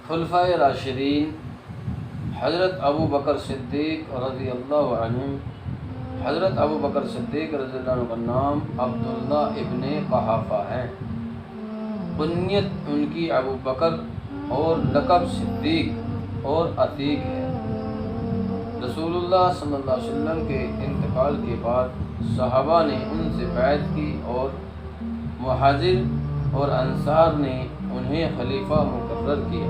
خلفائے راشدین حضرت ابو بکر صدیق رضی اللہ عنہ، حضرت ابو بکر صدیق رضی اللہ عنہ کا نام عبداللہ ابن قحافہ ہے، کنیت ان کی ابو بکر اور لقب صدیق اور عتیق ہے۔ رسول اللہ صلی اللہ علیہ وسلم کے انتقال کے بعد صحابہ نے ان سے بیعت کی اور مہاجر اور انصار نے انہیں خلیفہ مقرر کیا۔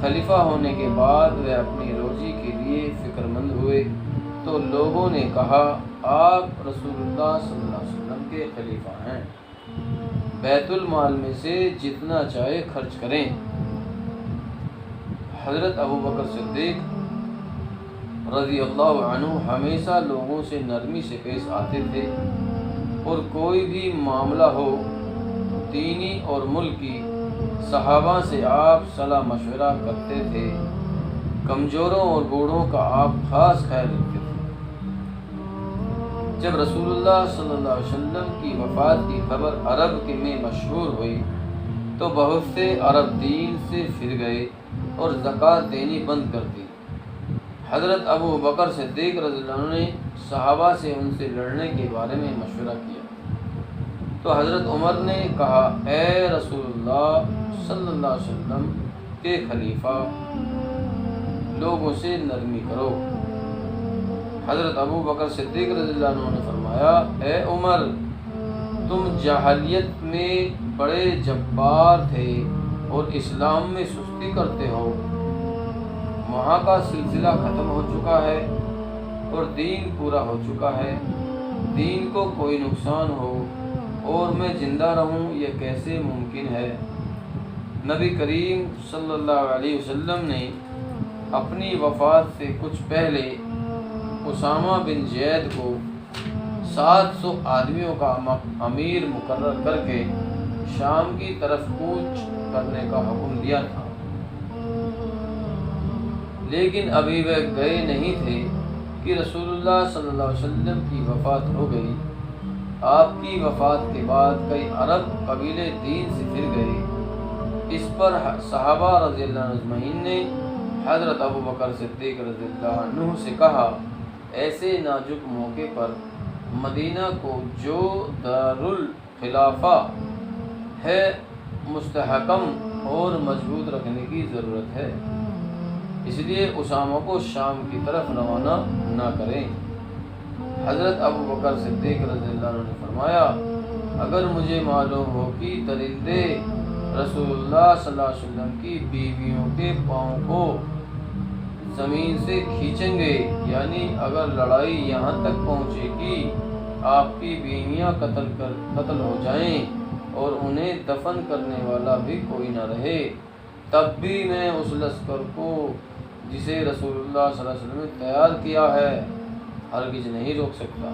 خلیفہ ہونے کے بعد وہ اپنی روزی کے لیے فکر مند ہوئے تو لوگوں نے کہا آپ رسول اللہ صلی اللہ علیہ وسلم کے خلیفہ ہیں، بیت المال میں سے جتنا چاہے خرچ کریں۔ حضرت ابو بکر صدیق رضی اللہ عنہ ہمیشہ لوگوں سے نرمی سے پیش آتے تھے اور کوئی بھی معاملہ ہو دینی اور ملکی، صحابہ سے آپ صلاح مشورہ کرتے تھے، کمزوروں اور بوڑھوں کا آپ خاص خیال رکھتے تھے۔ جب رسول اللہ صلی اللہ علیہ وسلم کی وفات کی خبر عرب میں مشہور ہوئی تو بہت سے عرب دین سے پھر گئے اور زکوٰۃ دینی بند کر دی۔ حضرت ابو بکر صدیق رضی اللہ عنہ نے صحابہ سے ان سے لڑنے کے بارے میں مشورہ کیا تو حضرت عمر نے کہا اے رسول اللہ صلی اللہ علیہ وسلم کے خلیفہ، لوگوں سے نرمی کرو۔ حضرت ابو بکر صدیق رضی اللہ عنہ نے فرمایا اے عمر، تم جاہلیت میں بڑے جبار تھے اور اسلام میں سستی کرتے ہو، وہاں کا سلسلہ ختم ہو چکا ہے اور دین پورا ہو چکا ہے، دین کو کوئی نقصان ہو اور میں زندہ رہوں یہ کیسے ممکن ہے؟ نبی کریم صلی اللہ علیہ وسلم نے اپنی وفات سے کچھ پہلے اسامہ بن زید کو 700 آدمیوں کا امیر مقرر کر کے شام کی طرف کوچ کرنے کا حکم دیا تھا، لیکن ابھی وہ گئے نہیں تھے کہ رسول اللہ صلی اللہ علیہ وسلم کی وفات ہو گئی۔ آپ کی وفات کے بعد کئی عرب قبیلے دین سے پھر گئے۔ اس پر صحابہ رضی اللہ عنہ اجمعین نے حضرت ابو بکر صدیق رضی اللہ عنہ سے کہا ایسے نازک موقع پر مدینہ کو جو دارالخلافہ ہے مستحکم اور مضبوط رکھنے کی ضرورت ہے، اس لیے اسامہ کو شام کی طرف روانہ نہ کریں۔ حضرت ابو بکر صدیق رضی اللہ عنہ نے فرمایا اگر مجھے معلوم ہو کہ درندے رسول اللہ صلی اللہ علیہ وسلم کی بیویوں کے پاؤں کو زمین سے کھینچیں گے، یعنی اگر لڑائی یہاں تک پہنچے کہ آپ کی بیویاں قتل ہو جائیں اور انہیں دفن کرنے والا بھی کوئی نہ رہے، تب بھی میں اس لشکر کو جسے رسول اللہ صلی اللہ علیہ وسلم نے تیار کیا ہے ہرگز نہیں روک سکتا۔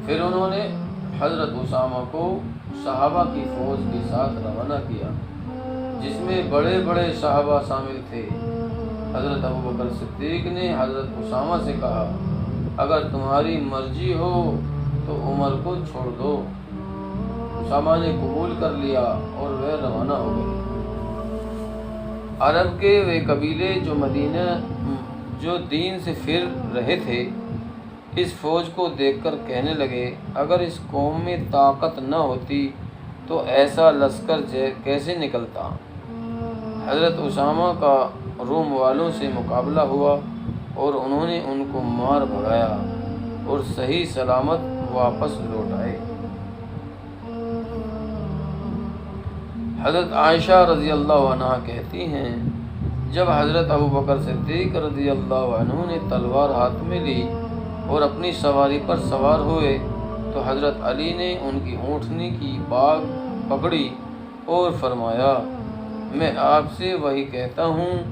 پھر انہوں نے حضرت اسامہ کو صحابہ کی فوج کے ساتھ روانہ کیا جس میں بڑے بڑے صحابہ شامل تھے۔ حضرت ابو بکر صدیق نے حضرت اسامہ سے کہا اگر تمہاری مرضی ہو تو عمر کو چھوڑ دو۔ اسامہ نے قبول کر لیا اور وہ روانہ ہو گئے۔ عرب کے وہ قبیلے جو دین سے پھر رہے تھے اس فوج کو دیکھ کر کہنے لگے اگر اس قوم میں طاقت نہ ہوتی تو ایسا لشکر کیسے نکلتا۔ حضرت اسامہ کا روم والوں سے مقابلہ ہوا اور انہوں نے ان کو مار بھگایا اور صحیح سلامت واپس لوٹ آئے۔ حضرت عائشہ رضی اللہ عنہ کہتی ہیں جب حضرت ابو بکر صدیق رضی اللہ عنہ نے تلوار ہاتھ میں لی اور اپنی سواری پر سوار ہوئے تو حضرت علی نے ان کی اونٹنی کی باگ پکڑی اور فرمایا میں آپ سے وہی کہتا ہوں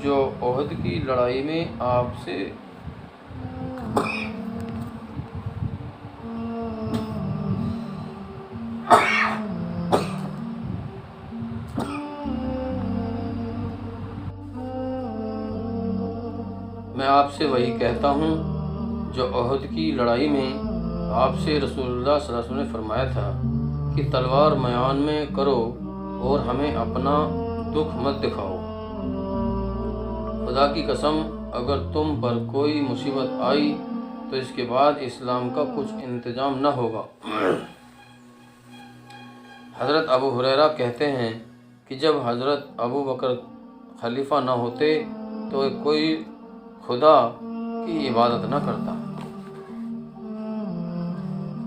جو احد کی لڑائی میں آپ سے وہی کہتا ہوں جو احد کی لڑائی میں آپ سے رسول اللہ صلی اللہ علیہ وسلم نے فرمایا تھا کہ تلوار میان میں کرو اور ہمیں اپنا دکھ مت دکھاؤ۔ خدا کی قسم اگر تم پر کوئی مصیبت آئی تو اس کے بعد اسلام کا کچھ انتظام نہ ہوگا۔ حضرت ابو ہریرہ کہتے ہیں کہ جب حضرت ابو بکر خلیفہ نہ ہوتے تو کوئی خدا کی عبادت نہ کرتا۔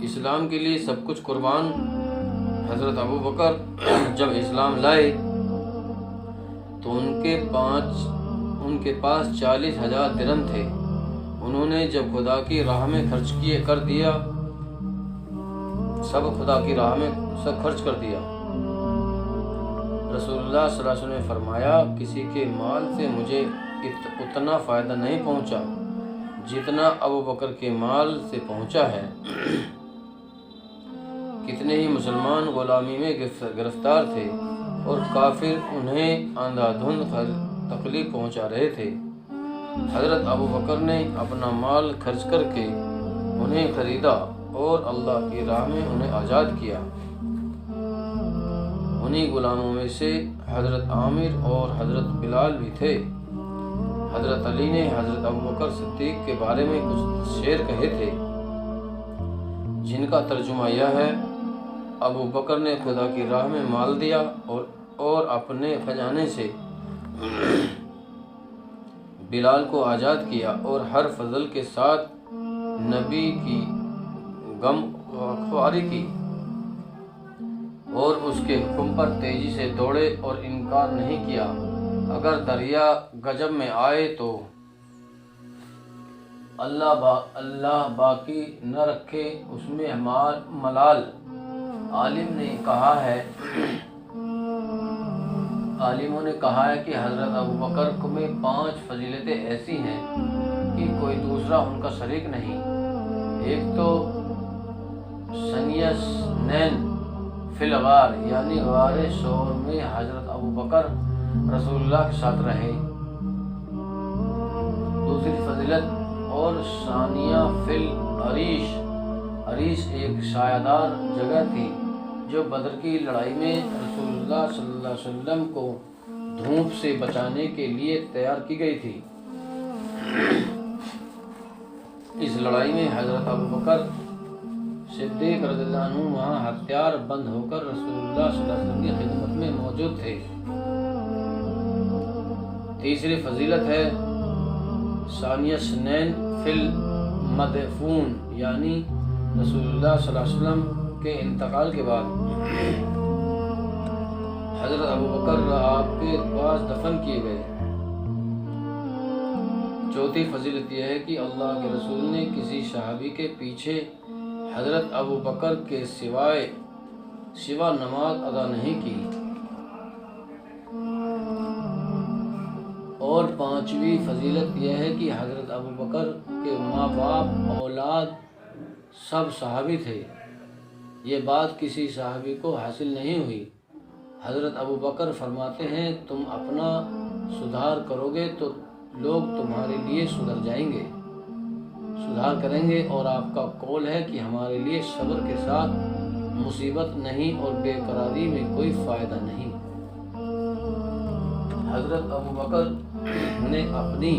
اسلام کے لیے سب کچھ قربان حضرت ابو بکر جب اسلام لائے تو ان کے پاس 40,000 درہم تھے۔ انہوں نے جب خدا کی راہ میں کر دیا، سب خدا کی راہ میں سب خرچ کر دیا۔ رسول اللہ صلی اللہ علیہ وسلم نے فرمایا کسی کے مال سے مجھے اتنا فائدہ نہیں پہنچا جتنا ابو بکر کے مال سے پہنچا ہے۔ کتنے ہی مسلمان غلامی میں گرفتار تھے اور کافر انہیں اندھا دھند تکلیف پہنچا رہے تھے۔ حضرت ابو بکر نے اپنا مال خرچ کر کے انہیں خریدا اور اللہ کی راہ میں انہیں آزاد کیا۔ انہی غلاموں میں سے حضرت عامر اور حضرت بلال بھی تھے۔ حضرت علی نے حضرت ابو بکر صدیق کے بارے میں کچھ شعر کہے تھے جن کا ترجمہ یہ ہے: ابو بکر نے خدا کی راہ میں مال دیا اور اپنے خزانے سے بلال کو آزاد کیا اور ہر فضل کے ساتھ نبی کی غم خواری کی اور اس کے حکم پر تیزی سے دوڑے اور انکار نہیں کیا۔ اگر دریا گجب میں آئے تو اللہ باقی نہ رکھے اس میں ملال۔ عالموں نے کہا ہے کہ حضرت ابو بکر میں 5 فضیلتیں ایسی ہیں کہ کوئی دوسرا ان کا شریک نہیں۔ ایک تو سنیسنین فی الغار، یعنی غار ثور میں حضرت ابو بکر رسول اللہ کے ساتھ رہے۔ دوسری فضیلت اور ثانیہ فی العریش، عریش ایک سایہ دار جگہ تھی جو بدر کی لڑائی میں رسول اللہ صلی اللہ علیہ وسلم کو دھوپ سے بچانے کے لیے تیار کی گئی تھی۔ اس لڑائی میں حضرت ابو بکر صدیق رضی اللہ عنہ وہاں ہتھیار بند ہو کر رسول اللہ صلی اللہ علیہ وسلم کی خدمت میں موجود تھے۔ تیسری فضیلت ہے ثانیہ اثنین فی المدفون، یعنی رسول اللہ صلی اللہ علیہ وسلم کے انتقال کے بعد حضرت ابو بکر آپ کے پاس دفن کیے گئے۔ چوتھی فضیلت یہ ہے کہ اللہ کے رسول نے کسی صحابی کے پیچھے حضرت ابو بکر کے سوا نماز ادا نہیں کی۔ اور پانچویں فضیلت یہ ہے کہ حضرت ابو بکر کے ماں باپ اولاد سب صحابی تھے۔ یہ بات کسی صحابی کو حاصل نہیں ہوئی۔ حضرت ابو بکر فرماتے ہیں تم اپنا سدھار کرو گے تو لوگ تمہارے لیے سدھار کریں گے، اور آپ کا قول ہے کہ ہمارے لیے صبر کے ساتھ مصیبت نہیں اور بے قراری میں کوئی فائدہ نہیں۔ حضرت ابو بکر نے اپنی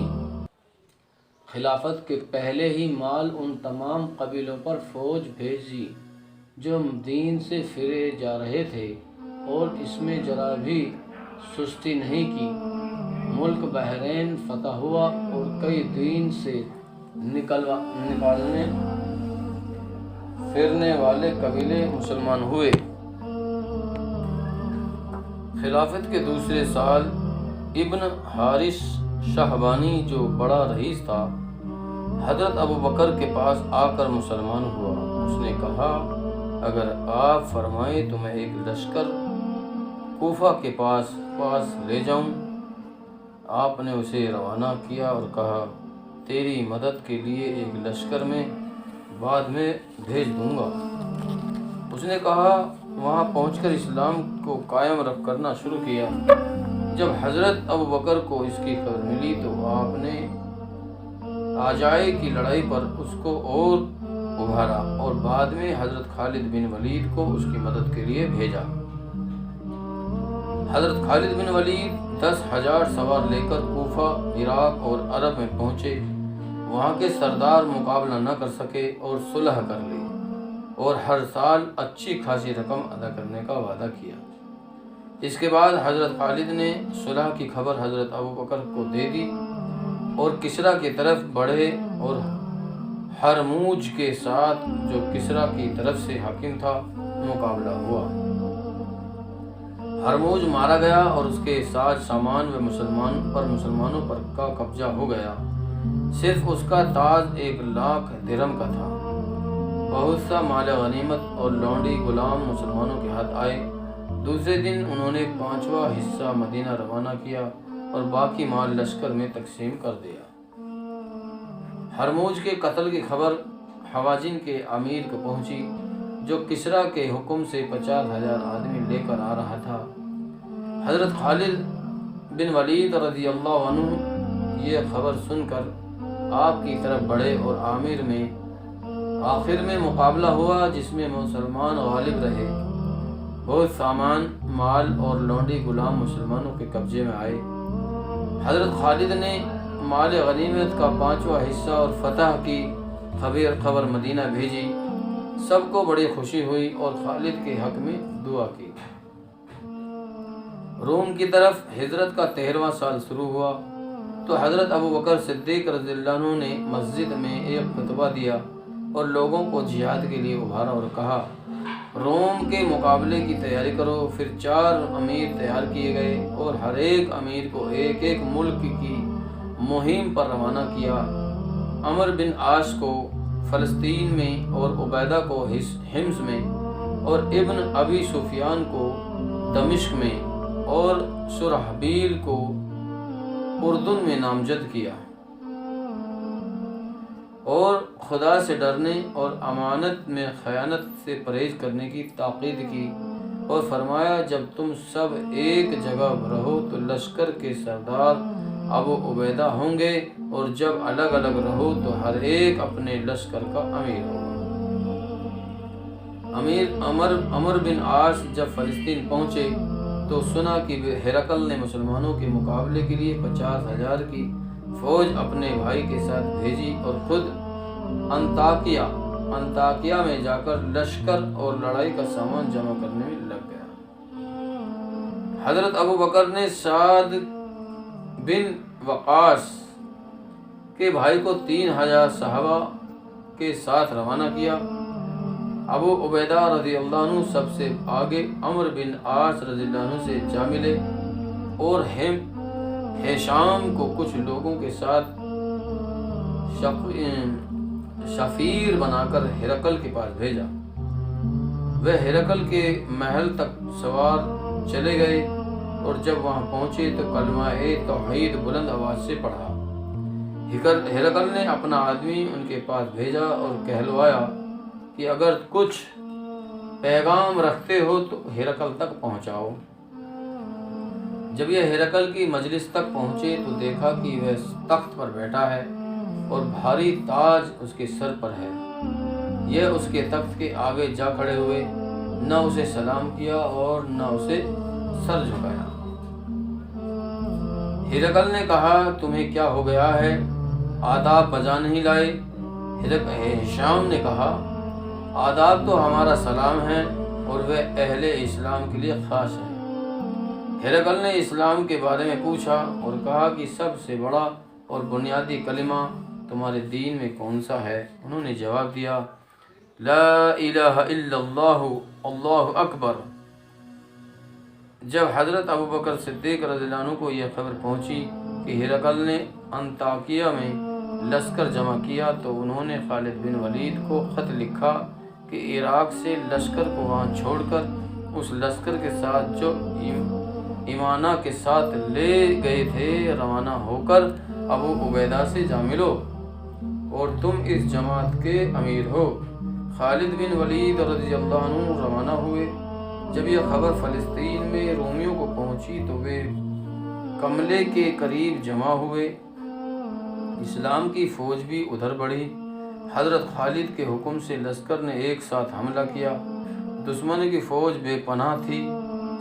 خلافت کے پہلے ہی مال ان تمام قبیلوں پر فوج بھیجی جو دین سے پھرے جا رہے تھے، اور اس میں ذرا بھی سستی نہیں کی۔ ملک بحرین فتح ہوا اور کئی دین سے نکالنے پھرنے والے قبیلے مسلمان ہوئے۔ خلافت کے دوسرے سال ابن حارث شہبانی جو بڑا رئیس تھا حضرت ابو بکر کے پاس آ کر مسلمان ہوا۔ اس نے کہا اگر آپ فرمائیں تو میں ایک لشکر کوفہ کے پاس لے جاؤں۔ آپ نے اسے روانہ کیا اور کہا تیری مدد کے لیے ایک لشکر میں بعد میں بھیج دوں گا۔ اس نے کہا وہاں پہنچ کر اسلام کو قائم کرنا شروع کیا۔ جب حضرت ابو بکر کو اس کی خبر ملی تو آپ نے آجائے کی لڑائی پر اس کو اور ابھارا اور بعد میں حضرت خالد بن ولید کو اس کی مدد کے لیے بھیجا۔ حضرت خالد بن ولید 10,000 سوار لے کر کوفہ، عراق اور عرب میں پہنچے۔ وہاں کے سردار مقابلہ نہ کر سکے اور صلح کر لی اور ہر سال اچھی خاصی رقم ادا کرنے کا وعدہ کیا۔ اس کے بعد حضرت خالد نے صلح کی خبر حضرت ابوبکر کو دے دی اور کسریٰ کی طرف بڑھے اور ہرموج کے ساتھ، جو کسریٰ کی طرف سے حاکم تھا، مقابلہ ہوا۔ ہرموج مارا گیا اور اس کے ساتھ سامان و مسلمانوں پر کا قبضہ ہو گیا۔ صرف اس کا تاج 1,00,000 درہم کا تھا۔ بہت سا مال غنیمت اور لونڈی غلام مسلمانوں کے ہاتھ آئے۔ دوسرے دن انہوں نے 5واں حصہ مدینہ روانہ کیا اور باقی مال لشکر میں تقسیم کر دیا۔ ہرموج کے قتل کی خبر حوازن کے امیر کو پہنچی، جو کسریٰ کے حکم سے 50,000 آدمی لے کر آ رہا تھا۔ حضرت خالد بن ولید رضی اللہ عنہ یہ خبر سن کر آپ کی طرف بڑھے اور آخر میں مقابلہ ہوا، جس میں مسلمان غالب رہے۔ بہت سامان، مال اور لونڈی غلام مسلمانوں کے قبضے میں آئے۔ حضرت خالد نے مال غنیمت کا 5واں حصہ اور فتح کی خبر مدینہ بھیجی۔ سب کو بڑی خوشی ہوئی اور خالد کے حق میں دعا کی۔ روم کی طرف ہجرت کا 13واں سال شروع ہوا تو حضرت ابوبکر صدیق رضی اللہ عنہ نے مسجد میں ایک خطبہ دیا اور لوگوں کو جہاد کے لیے ابھارا اور کہا، روم کے مقابلے کی تیاری کرو۔ پھر 4 امیر تیار کیے گئے اور ہر ایک امیر کو ایک ایک ملک کی مہم پر روانہ کیا۔ عمرو بن عاص کو فلسطین میں اور عبیدہ کو حمص میں اور ابن ابی سفیان کو دمشق میں اور شرحبیل کو اردن میں نامزد کیا اور خدا سے ڈرنے اور امانت میں خیانت سے پرہیز کرنے کی تاکید کی اور فرمایا، جب تم سب ایک جگہ رہو تو لشکر کے سردار ابو عبیدہ ہوں گے اور جب الگ الگ رہو تو ہر ایک اپنے لشکر کا امیر ہوگا۔ عمرو بن عاص جب فلسطین پہنچے تو سنا کہ ہرقل نے مسلمانوں کے مقابلے کے لیے 50,000 کی فوج اپنے بھائی کے ساتھ بھیجی اور خود انطاکیہ میں جا کر لشکر اور لڑائی کا سامان جمع کرنے میں لگ گیا۔ حضرت ابوبکر نے سعد بن وقاص کے بھائی کو 3,000 صحابہ کے ساتھ روانہ کیا۔ ابو عبیدہ رضی اللہ عنہ سب سے آگے عمرو بن عاص رضی اللہ عنہ سے جا ملے اور ہشام کو کچھ لوگوں کے ساتھ سفیر بنا کر ہرقل کے پاس بھیجا۔ وہ ہرقل کے محل تک سوار چلے گئے اور جب وہاں پہنچے تو کلمہ توحید بلند آواز سے پڑھا۔ ہرقل نے اپنا آدمی ان کے پاس بھیجا اور کہلوایا کہ اگر کچھ پیغام رکھتے ہو تو ہرقل تک پہنچاؤ۔ جب یہ ہرقل کی مجلس تک پہنچے تو دیکھا کہ وہ تخت پر بیٹھا ہے اور بھاری تاج اس کے سر پر ہے۔ یہ اس کے تخت کے آگے جا کھڑے ہوئے، نہ اسے سلام کیا اور نہ اسے سر جھکایا۔ ہرقل نے کہا، تمہیں کیا ہو گیا ہے؟ آداب بجا نہیں لائے؟ ہشام نے کہا، آداب تو ہمارا سلام ہے اور وہ اہل اسلام کے لیے خاص ہے۔ ہرقل نے اسلام کے بارے میں پوچھا اور کہا کہ سب سے بڑا اور بنیادی کلمہ تمہارے دین میں کون سا ہے؟ انہوں نے جواب دیا، لا الہ الا اللہ، اللہ اکبر۔ جب حضرت ابوبکر صدیق رضی اللہ عنہ کو یہ خبر پہنچی کہ ہرقل نے انطاکیہ میں لشکر جمع کیا تو انہوں نے خالد بن ولید کو خط لکھا کہ عراق سے لشکر کو وہاں چھوڑ کر اس لشکر کے ساتھ جو ایمانہ کے ساتھ لے گئے تھے روانہ ہو کر ابو عبیدہ سے جا ملو اور تم اس جماعت کے امیر ہو۔ خالد بن ولید رضی اللہ عنہ روانہ ہوئے۔ جب یہ خبر فلسطین میں رومیوں کو پہنچی تو وہ کملے کے قریب جمع ہوئے۔ اسلام کی فوج بھی ادھر بڑھی۔ حضرت خالد کے حکم سے لشکر نے ایک ساتھ حملہ کیا۔ دشمن کی فوج بے پناہ تھی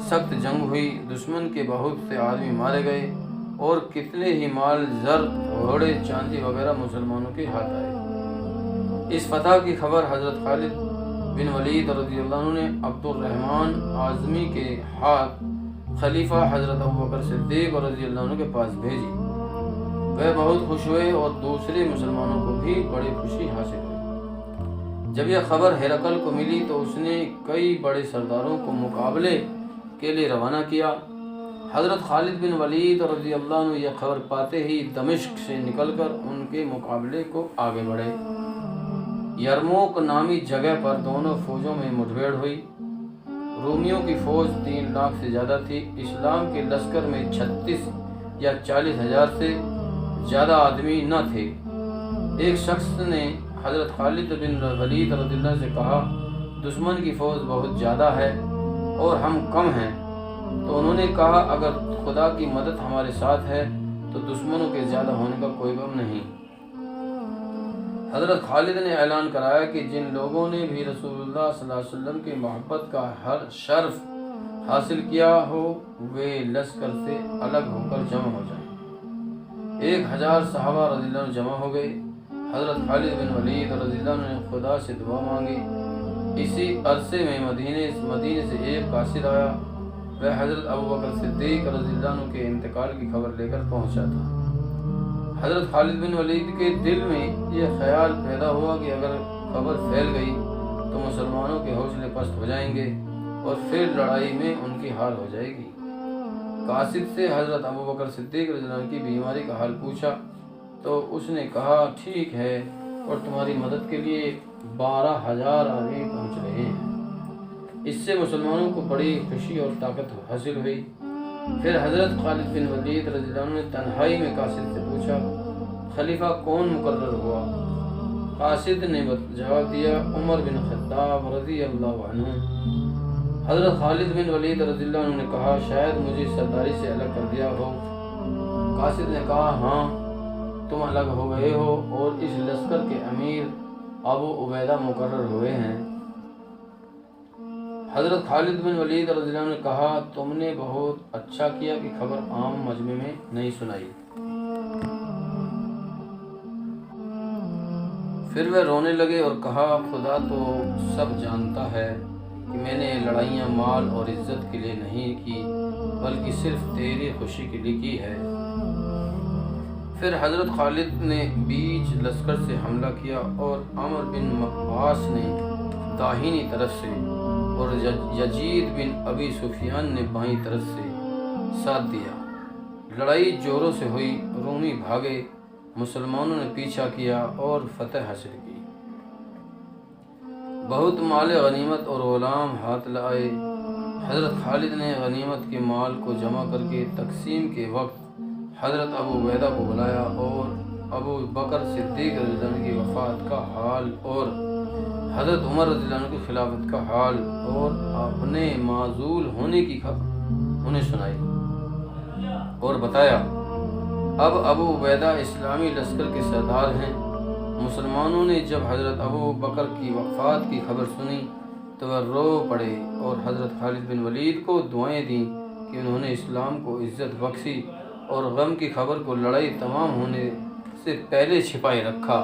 سخت جنگ ہوئی، دشمن کے بہت سے آدمی مارے گئے اور کتنے ہی مال، زر، گھوڑے، چاندی وغیرہ مسلمانوں کے ہاتھ آئے۔ اس فتح کی خبر حضرت خالد بن ولید رضی اللہ عنہ نے عبد الرحمن اعظمی کے ہاتھ خلیفہ حضرت ابوبکر صدیق رضی اللہ عنہ کے پاس بھیجی۔ وہ بہت خوش ہوئے اور دوسرے مسلمانوں کو بھی بڑی خوشی حاصل ہوئی۔ جب یہ خبر ہرقل کو ملی تو اس نے کئی بڑے سرداروں کو مقابلے کے لیے روانہ کیا۔ حضرت خالد بن ولید رضی اللہ عنہ یہ خبر پاتے ہی دمشق سے نکل کر ان کے مقابلے کو آگے بڑھے۔ یرموک نامی جگہ پر دونوں فوجوں میں مٹبھیڑ ہوئی۔ رومیوں کی فوج 3 لاکھ سے زیادہ تھی۔ اسلام کے لشکر میں 36 یا 40 ہزار سے زیادہ آدمی نہ تھے۔ ایک شخص نے حضرت خالد بن ولید رضی اللہ عنہ سے کہا، دشمن کی فوج بہت زیادہ ہے اور ہم کم ہیں۔ تو انہوں نے کہا، اگر خدا کی مدد ہمارے ساتھ ہے تو دشمنوں کے زیادہ ہونے کا کوئی غم نہیں۔ حضرت خالد نے اعلان کرایا کہ جن لوگوں نے بھی رسول اللہ صلی اللہ علیہ وسلم کی محبت کا ہر شرف حاصل کیا ہو وہ لشکر سے الگ ہو کر جمع ہو جائیں۔ 1000 صحابہ رضی اللہ عنہ جمع ہو گئے۔ حضرت خالد بن ولید رضی اللہ عنہ نے خدا سے دعا مانگی۔ اسی عرصے میں مدینے سے ایک قاصد آیا۔ وہ حضرت ابوبکر صدیق رضی اللہ عنہ کے انتقال کی خبر لے کر پہنچا تھا۔ حضرت خالد بن ولید کے دل میں یہ خیال پیدا ہوا کہ اگر خبر پھیل گئی تو مسلمانوں کے حوصلے پست ہو جائیں گے اور پھر لڑائی میں ان کی ہار ہو جائے گی۔ قاصد سے حضرت ابوبکر صدیق رضی اللہ عنہ کی بیماری کا حال پوچھا تو اس نے کہا، ٹھیک ہے، اور تمہاری مدد کے لیے 12,000 آدمی پہنچ رہے ہیں۔ اس سے مسلمانوں کو بڑی خوشی اور طاقت حاصل ہوئی۔ پھر حضرت خالد بن ولید رضی اللہ عنہ نے تنہائی میں قاصد سے پوچھا، خلیفہ کون مقرر ہوا؟ قاصد نے جواب دیا، عمر بن خطاب رضی اللہ عنہ۔ حضرت خالد بن ولید رضی اللہ عنہ نے کہا، شاید مجھے سرداری سے الگ کر دیا ہو۔ قاصد نے کہا، ہاں، تم الگ ہو گئے ہو اور اس لشکر کے امیر ابو عبیدہ مقرر ہوئے ہیں۔ حضرت خالد بن ولید رضی اللہ عنہ نے کہا، تم نے بہت اچھا کیا کہ خبر عام مجمع میں نہیں سنائی۔ پھر وہ رونے لگے اور کہا، خدا تو سب جانتا ہے کہ میں نے لڑائیاں مال اور عزت کے لیے نہیں کی بلکہ صرف تیری خوشی کے لیے کی ہے۔ پھر حضرت خالد نے بیچ لشکر سے حملہ کیا اور عمر بن مقواس نے داہنی طرف سے اور یزید بن ابی سفیان نے بائیں طرف سے ساتھ دیا۔ لڑائی زوروں سے ہوئی، رومی بھاگے، مسلمانوں نے پیچھا کیا اور فتح حاصل کی۔ بہت مال غنیمت اور غلام ہاتھ لائے۔ حضرت خالد نے غنیمت کے مال کو جمع کر کے تقسیم کے وقت حضرت ابو عبیدہ کو بلایا اور ابو بکر صدیق رضی اللہ عنہ کی وفات کا حال اور حضرت عمر رضی اللہ عنہ کی خلافت کا حال اور اپنے معزول ہونے کی خبر انہیں سنائی اور بتایا، اب ابو عبیدہ اسلامی لشکر کے سردار ہیں۔ مسلمانوں نے جب حضرت ابو بکر کی وفات کی خبر سنی تو وہ رو پڑے اور حضرت خالد بن ولید کو دعائیں دیں کہ انہوں نے اسلام کو عزت بخشی اور غم کی خبر کو لڑائی تمام ہونے سے پہلے چھپائے رکھا۔